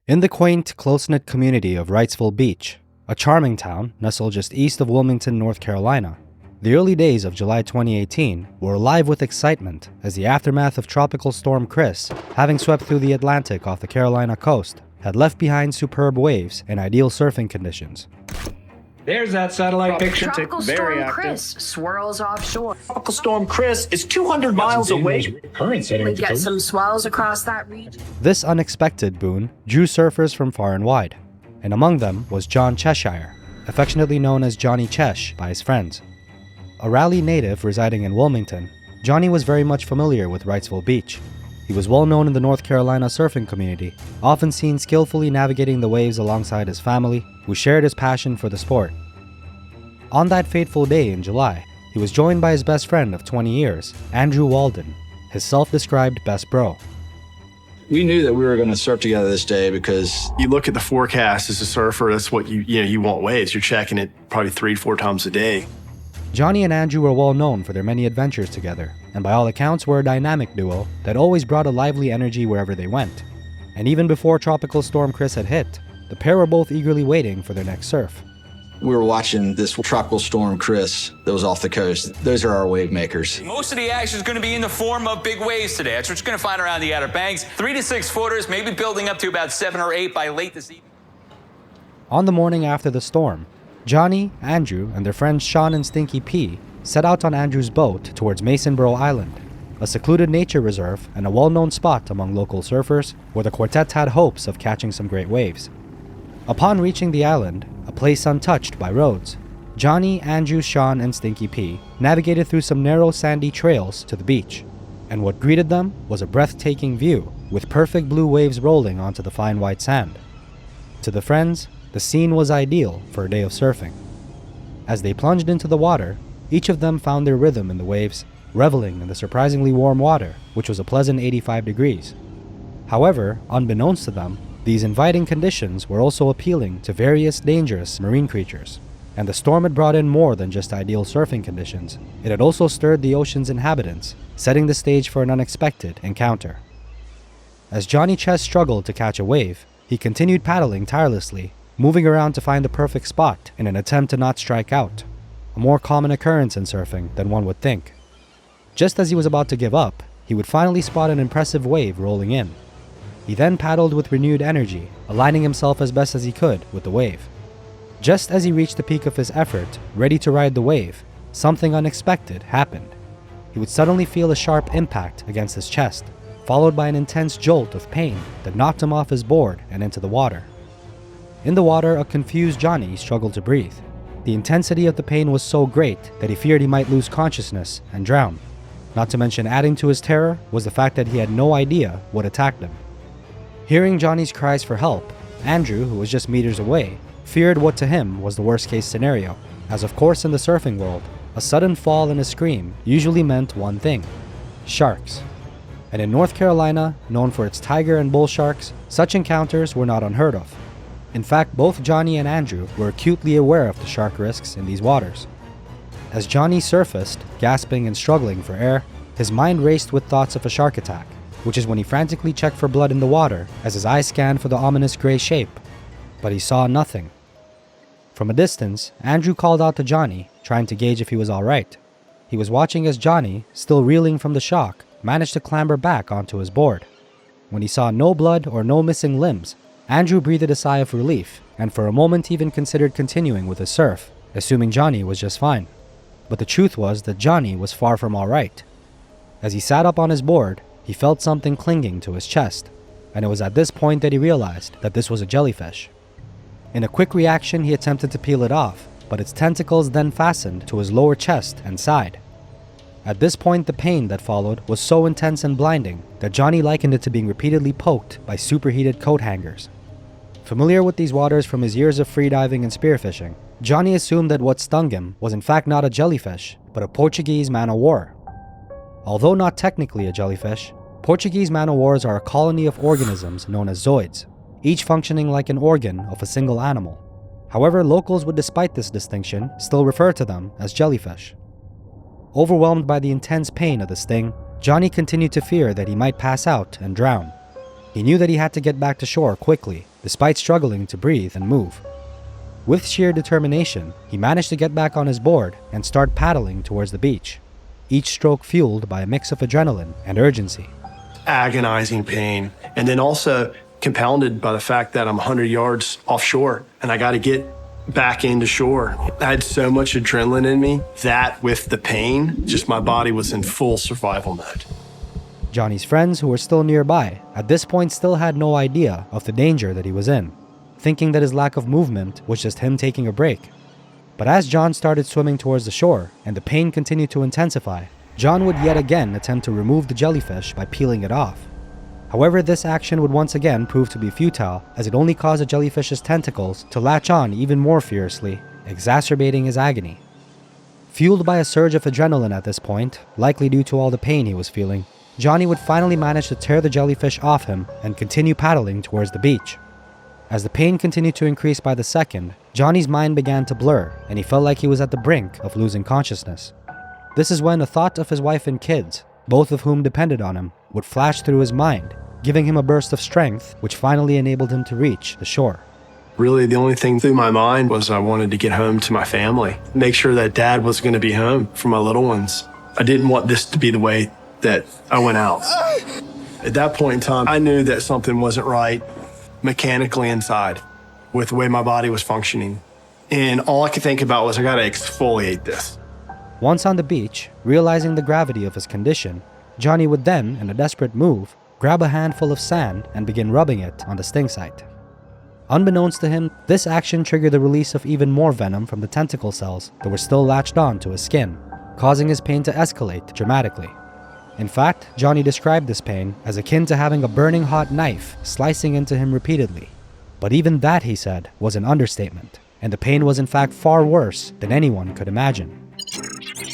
In the quaint, close-knit community of Wrightsville Beach, a charming town nestled just east of Wilmington, North Carolina, the early days of July 2018 were alive with excitement as the aftermath of Tropical Storm Chris, having swept through the Atlantic off the Carolina coast, had left behind superb waves and ideal surfing conditions. There's that satellite picture. Tropical Very Storm active. Chris swirls offshore. Tropical Storm Chris is 200 miles away. We get some swells across that region. This unexpected boon drew surfers from far and wide, and among them was John Cheshire, affectionately known as Johnny Chesh by his friends. A Raleigh native residing in Wilmington, Johnny was very much familiar with Wrightsville Beach. He was well known in the North Carolina surfing community, often seen skillfully navigating the waves alongside his family, who shared his passion for the sport. On that fateful day in July, he was joined by his best friend of 20 years, Andrew Walden, his self-described best bro. We knew that we were going to surf together this day because you look at the forecast as a surfer, that's what you want waves. You're checking it probably 3-4 times a day. Johnny and Andrew were well known for their many adventures together, and by all accounts were a dynamic duo that always brought a lively energy wherever they went. And even before Tropical Storm Chris had hit, the pair were both eagerly waiting for their next surf. we were watching this Tropical Storm Chris that was off the coast. Those are our wave makers. Most of the action is going to be in the form of big waves today. That's what you're going to find around the Outer Banks. 3 to 6 footers, maybe building up to about 7 or 8 by late this evening. On the morning after the storm, Johnny, Andrew, and their friends Sean and Stinky P set out on Andrew's boat towards Masonboro Island, a secluded nature reserve and a well-known spot among local surfers where the quartet had hopes of catching some great waves. Upon reaching the island, a place untouched by roads, Johnny, Andrew, Sean, and Stinky P navigated through some narrow sandy trails to the beach, and what greeted them was a breathtaking view with perfect blue waves rolling onto the fine white sand. To the friends, the scene was ideal for a day of surfing. As they plunged into the water, each of them found their rhythm in the waves, reveling in the surprisingly warm water, which was a pleasant 85 degrees. However, unbeknownst to them, these inviting conditions were also appealing to various dangerous marine creatures, and the storm had brought in more than just ideal surfing conditions. It had also stirred the ocean's inhabitants, setting the stage for an unexpected encounter. As Johnny Chess struggled to catch a wave, he continued paddling tirelessly, moving around to find the perfect spot in an attempt to not strike out, a more common occurrence in surfing than one would think. Just as he was about to give up, he would finally spot an impressive wave rolling in. He then paddled with renewed energy, aligning himself as best as he could with the wave. Just as he reached the peak of his effort, ready to ride the wave, something unexpected happened. He would suddenly feel a sharp impact against his chest, followed by an intense jolt of pain that knocked him off his board and into the water. In the water, a confused Johnny struggled to breathe. The intensity of the pain was so great that he feared he might lose consciousness and drown. Not to mention, adding to his terror was the fact that he had no idea what attacked him. Hearing Johnny's cries for help, Andrew, who was just meters away, feared what to him was the worst-case scenario, as of course in the surfing world, a sudden fall and a scream usually meant one thing: sharks. And in North Carolina, known for its tiger and bull sharks, such encounters were not unheard of. In fact, both Johnny and Andrew were acutely aware of the shark risks in these waters. As Johnny surfaced, gasping and struggling for air, his mind raced with thoughts of a shark attack, which is when he frantically checked for blood in the water as his eyes scanned for the ominous gray shape. But he saw nothing. From a distance, Andrew called out to Johnny, trying to gauge if he was alright. He was watching as Johnny, still reeling from the shock, managed to clamber back onto his board. When he saw no blood or no missing limbs, Andrew breathed a sigh of relief, and for a moment even considered continuing with his surf, assuming Johnny was just fine. But the truth was that Johnny was far from alright. As he sat up on his board, he felt something clinging to his chest, and it was at this point that he realized that this was a jellyfish. In a quick reaction, he attempted to peel it off, but its tentacles then fastened to his lower chest and side. At this point, the pain that followed was so intense and blinding that Johnny likened it to being repeatedly poked by superheated coat hangers. Familiar with these waters from his years of freediving and spearfishing, Johnny assumed that what stung him was in fact not a jellyfish, but a Portuguese man-o'-war. Although not technically a jellyfish, Portuguese man-o'-wars are a colony of organisms known as zooids, each functioning like an organ of a single animal. However, locals would, despite this distinction, still refer to them as jellyfish. Overwhelmed by the intense pain of the sting, Johnny continued to fear that he might pass out and drown. He knew that he had to get back to shore quickly, despite struggling to breathe and move. With sheer determination, he managed to get back on his board and start paddling towards the beach, each stroke fueled by a mix of adrenaline and urgency. Agonizing pain, and then also compounded by the fact that I'm 100 yards offshore and I got to get back into shore. I had so much adrenaline in me that with the pain, just my body was in full survival mode. Johnny's friends, who were still nearby, at this point still had no idea of the danger that he was in, thinking that his lack of movement was just him taking a break. But as John started swimming towards the shore and the pain continued to intensify, John would yet again attempt to remove the jellyfish by peeling it off. However, this action would once again prove to be futile, as it only caused the jellyfish's tentacles to latch on even more furiously, exacerbating his agony. Fueled by a surge of adrenaline at this point, likely due to all the pain he was feeling, Johnny would finally manage to tear the jellyfish off him and continue paddling towards the beach. As the pain continued to increase by the second, Johnny's mind began to blur and he felt like he was at the brink of losing consciousness. This is when the thought of his wife and kids, both of whom depended on him, would flash through his mind, giving him a burst of strength which finally enabled him to reach the shore. Really, the only thing through my mind was I wanted to get home to my family, make sure that Dad was going to be home for my little ones. I didn't want this to be the way that I went out. At that point in time, I knew that something wasn't right mechanically inside with the way my body was functioning. And all I could think about was I got to exfoliate this. Once on the beach, realizing the gravity of his condition, Johnny would then, in a desperate move, grab a handful of sand and begin rubbing it on the sting site. Unbeknownst to him, this action triggered the release of even more venom from the tentacle cells that were still latched on to his skin, causing his pain to escalate dramatically. In fact, Johnny described this pain as akin to having a burning hot knife slicing into him repeatedly. But even that, he said, was an understatement, and the pain was in fact far worse than anyone could imagine.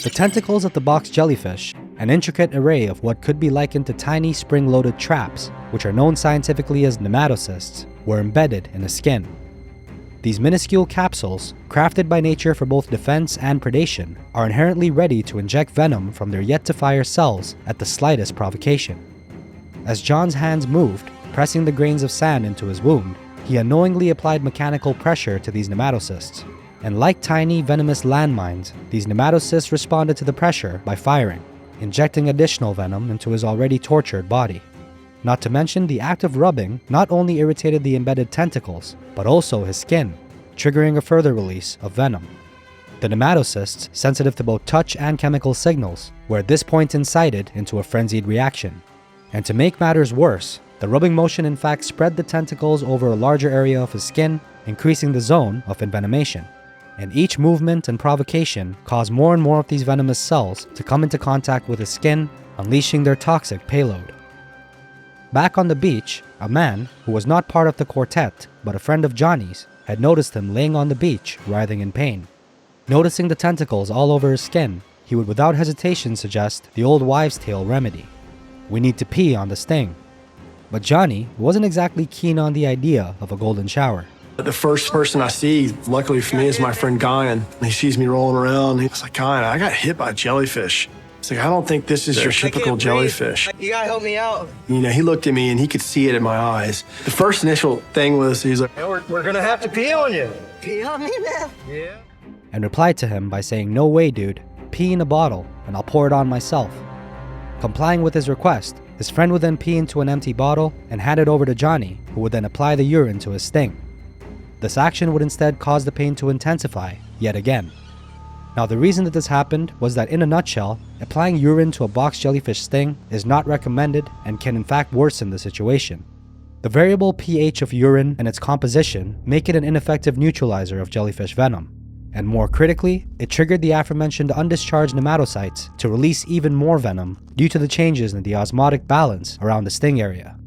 The tentacles of the box jellyfish, an intricate array of what could be likened to tiny spring-loaded traps, which are known scientifically as nematocysts, were embedded in the skin. These minuscule capsules, crafted by nature for both defense and predation, are inherently ready to inject venom from their yet-to-fire cells at the slightest provocation. As John's hands moved, pressing the grains of sand into his wound, he unknowingly applied mechanical pressure to these nematocysts. And like tiny, venomous landmines, these nematocysts responded to the pressure by firing, injecting additional venom into his already tortured body. Not to mention, the act of rubbing not only irritated the embedded tentacles, but also his skin, triggering a further release of venom. The nematocysts, sensitive to both touch and chemical signals, were at this point incited into a frenzied reaction. And to make matters worse, the rubbing motion in fact spread the tentacles over a larger area of his skin, increasing the zone of envenomation. And each movement and provocation caused more and more of these venomous cells to come into contact with his skin, unleashing their toxic payload. Back on the beach, a man, who was not part of the quartet but a friend of Johnny's, had noticed him laying on the beach, writhing in pain. Noticing the tentacles all over his skin, he would without hesitation suggest the old wives' tale remedy: "We need to pee on the sting." But Johnny wasn't exactly keen on the idea of a golden shower. The first person I see, luckily for me, is my friend Guyan. He sees me rolling around. He's like, Guyan, I got hit by a jellyfish. It's like, I don't think this is your typical jellyfish. You gotta help me out. You know, he looked at me and he could see it in my eyes. The first initial thing was, he's like, We're gonna have to pee on you. Pee on me, man? Yeah. And replied to him by saying, "No way, dude. Pee in a bottle, and I'll pour it on myself." Complying with his request, his friend would then pee into an empty bottle and hand it over to Johnny, who would then apply the urine to his sting. This action would instead cause the pain to intensify yet again. Now, the reason that this happened was that, in a nutshell, applying urine to a box jellyfish sting is not recommended and can in fact worsen the situation. The variable pH of urine and its composition make it an ineffective neutralizer of jellyfish venom. And more critically, it triggered the aforementioned undischarged nematocytes to release even more venom due to the changes in the osmotic balance around the sting area.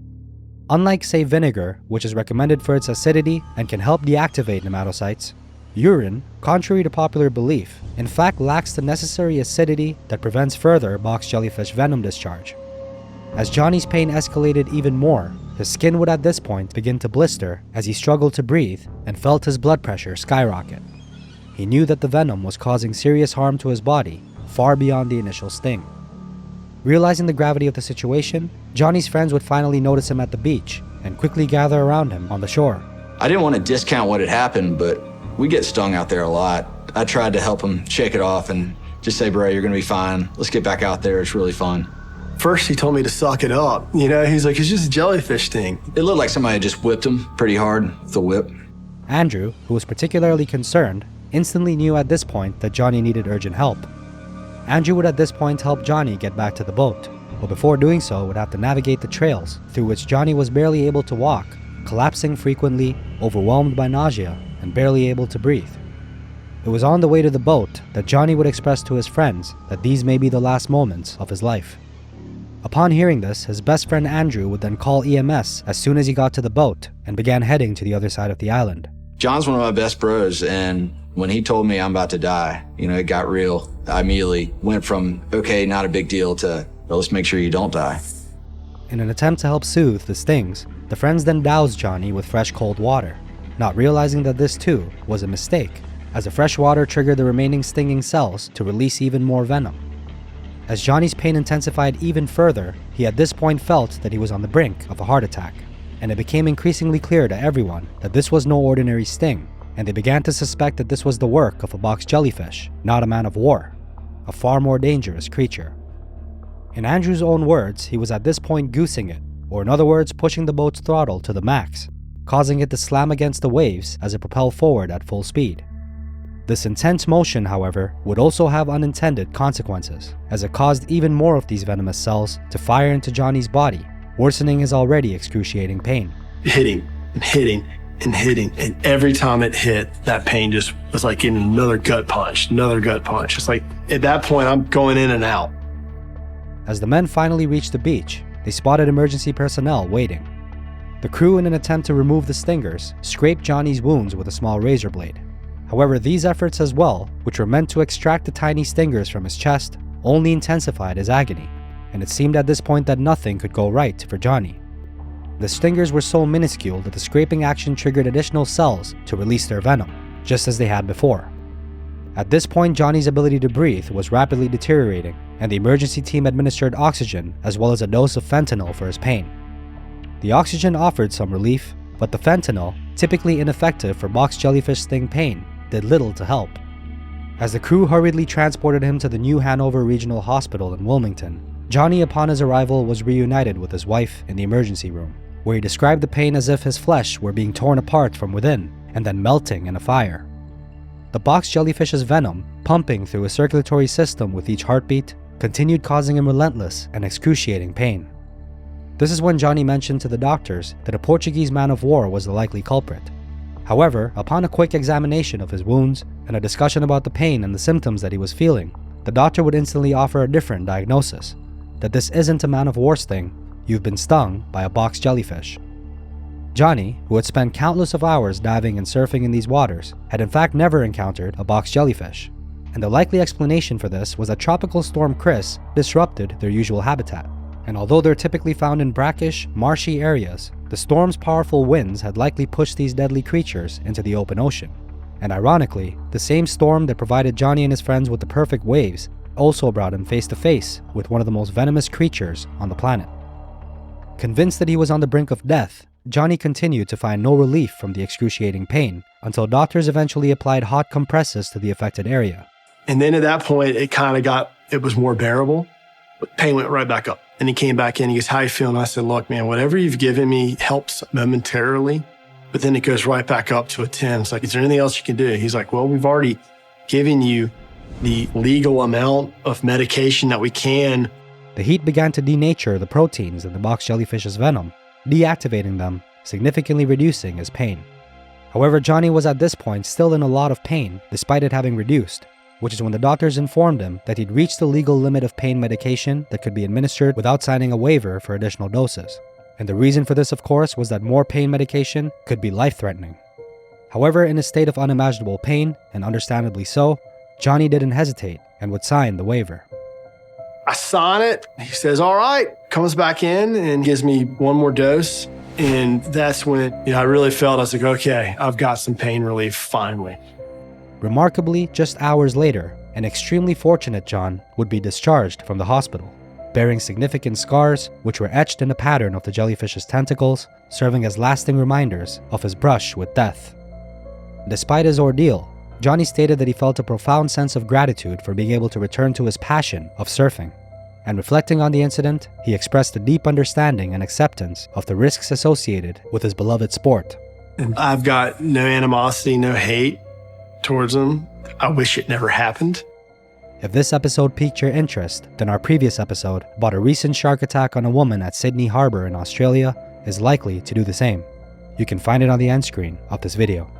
Unlike, say, vinegar, which is recommended for its acidity and can help deactivate nematocytes, urine, contrary to popular belief, in fact lacks the necessary acidity that prevents further box jellyfish venom discharge. As Johnny's pain escalated even more, his skin would at this point begin to blister as he struggled to breathe and felt his blood pressure skyrocket. He knew that the venom was causing serious harm to his body, far beyond the initial sting. Realizing the gravity of the situation, Johnny's friends would finally notice him at the beach and quickly gather around him on the shore. I didn't want to discount what had happened, but we get stung out there a lot. I tried to help him shake it off and just say, bro, you're gonna be fine. Let's get back out there, it's really fun. First, he told me to suck it up. You know, he's like, it's just a jellyfish sting. It looked like somebody had just whipped him pretty hard with the whip. Andrew, who was particularly concerned, instantly knew at this point that Johnny needed urgent help. Andrew would at this point help Johnny get back to the boat, but before doing so would have to navigate the trails through which Johnny was barely able to walk, collapsing frequently, overwhelmed by nausea, and barely able to breathe. It was on the way to the boat that Johnny would express to his friends that these may be the last moments of his life. Upon hearing this, his best friend Andrew would then call EMS as soon as he got to the boat and began heading to the other side of the island. John's one of my best bros, and when he told me I'm about to die, it got real. I immediately went from, okay, not a big deal, to, well, let's make sure you don't die. In an attempt to help soothe the stings, the friends then doused Johnny with fresh cold water, not realizing that this too was a mistake, as the fresh water triggered the remaining stinging cells to release even more venom. As Johnny's pain intensified even further, he at this point felt that he was on the brink of a heart attack, and it became increasingly clear to everyone that this was no ordinary sting, and they began to suspect that this was the work of a box jellyfish, not a man of war, a far more dangerous creature. In Andrew's own words, he was at this point goosing it, or in other words, pushing the boat's throttle to the max, causing it to slam against the waves as it propelled forward at full speed. This intense motion, however, would also have unintended consequences, as it caused even more of these venomous cells to fire into Johnny's body, worsening his already excruciating pain. Hitting and hitting and hitting, and every time it hit, that pain just was like getting another gut punch. It's like, at that point, I'm going in and out. As the men finally reached the beach, they spotted emergency personnel waiting. The crew, in an attempt to remove the stingers, scraped Johnny's wounds with a small razor blade. However, these efforts as well, which were meant to extract the tiny stingers from his chest, only intensified his agony, and it seemed at this point that nothing could go right for Johnny. The stingers were so minuscule that the scraping action triggered additional cells to release their venom, just as they had before. At this point, Johnny's ability to breathe was rapidly deteriorating, and the emergency team administered oxygen as well as a dose of fentanyl for his pain. The oxygen offered some relief, but the fentanyl, typically ineffective for box jellyfish sting pain, did little to help. As the crew hurriedly transported him to the New Hanover Regional Hospital in Wilmington, Johnny, upon his arrival, was reunited with his wife in the emergency room, where he described the pain as if his flesh were being torn apart from within and then melting in a fire. The box jellyfish's venom, pumping through his circulatory system with each heartbeat, continued causing him relentless and excruciating pain. This is when Johnny mentioned to the doctors that a Portuguese man of war was the likely culprit. However, upon a quick examination of his wounds and a discussion about the pain and the symptoms that he was feeling, the doctor would instantly offer a different diagnosis, that this isn't a man of war sting, you've been stung by a box jellyfish. Johnny, who had spent countless of hours diving and surfing in these waters, had in fact never encountered a box jellyfish, and the likely explanation for this was that Tropical Storm Chris disrupted their usual habitat. And although they're typically found in brackish, marshy areas, the storm's powerful winds had likely pushed these deadly creatures into the open ocean. And ironically, the same storm that provided Johnny and his friends with the perfect waves also brought him face to face with one of the most venomous creatures on the planet. Convinced that he was on the brink of death, Johnny continued to find no relief from the excruciating pain until doctors eventually applied hot compresses to the affected area. And then at that point, it was more bearable, but pain went right back up. And he came back in, he goes, how you feeling? I said, look, man, whatever you've given me helps momentarily, but then it goes right back up to a 10. It's like, is there anything else you can do? He's like, well, we've already given you the legal amount of medication that we can. The heat began to denature the proteins in the box jellyfish's venom, deactivating them, significantly reducing his pain. However, Johnny was at this point still in a lot of pain, despite it having reduced, which is when the doctors informed him that he'd reached the legal limit of pain medication that could be administered without signing a waiver for additional doses. And the reason for this, of course, was that more pain medication could be life-threatening. However, in a state of unimaginable pain, and understandably so, Johnny didn't hesitate and would sign the waiver. I sign it, he says, all right, comes back in and gives me one more dose. And that's when I really felt, I was like, okay, I've got some pain relief finally. Remarkably, just hours later, an extremely fortunate John would be discharged from the hospital. bearing significant scars which were etched in the pattern of the jellyfish's tentacles, serving as lasting reminders of his brush with death. Despite his ordeal, Johnny stated that he felt a profound sense of gratitude for being able to return to his passion of surfing. And reflecting on the incident, he expressed a deep understanding and acceptance of the risks associated with his beloved sport. And I've got no animosity, no hate towards him. I wish it never happened. If this episode piqued your interest, then our previous episode about a recent shark attack on a woman at Sydney Harbour in Australia is likely to do the same. You can find it on the end screen of this video.